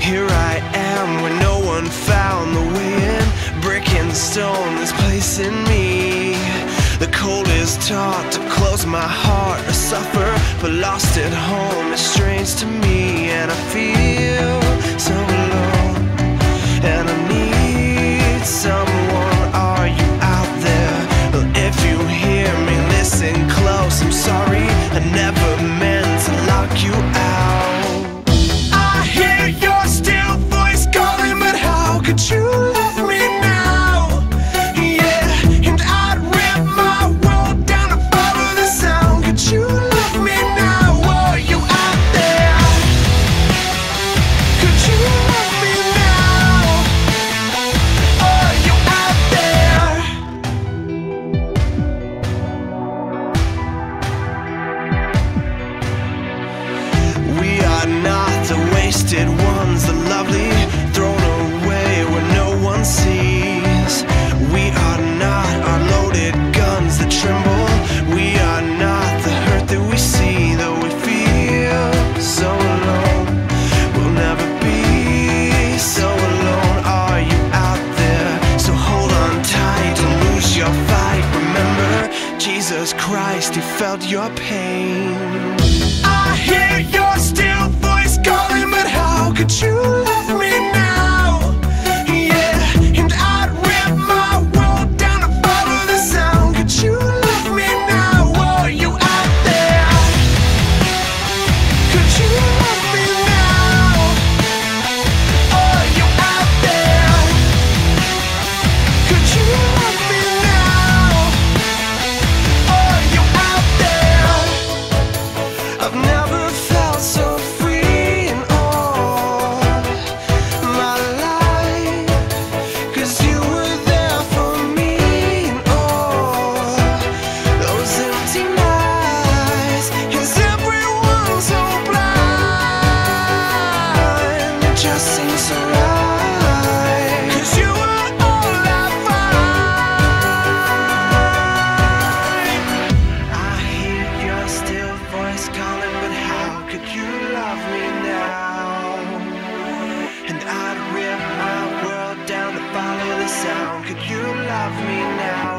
Here I am where no one found the way in. Brick and stone, this place in me. The cold is taught to close my heart, to suffer, but lost at home is strange to me. And I feel so alone, and I need someone. Are you out there? Well, if you hear me, listen close. I'm sorry, I never meant to lock you out. I hear your still voice calling, but how could you love me now? Yeah, and I'd rip my world down to follow the sound. Could you love me now? Are you out there? Could you love me now? Are you out there? We are not the wasted ones, the lovely, thrown away where no one sees. We are not our loaded guns that tremble. We are not the hurt that we see. Though we feel so alone, we'll never be so alone. Are you out there? So hold on tight, don't lose your fight. Remember Jesus Christ, He felt your pain. I hear your still voice calling, but how could you love me now? Yeah, and I'd rip my world down to follow the sound. Could you love me now? Are you out there? Could you love me now? Are you out there? Could you love me now? Are you out there? I've never felt so free in all my life, 'cause you were there for me in all those empty nights. Is everyone so blind? It just seems so right, 'cause you were all I find. I hear your still voice calling, but how could you love me now? And I'd rip my world down to follow the sound. Could you love me now?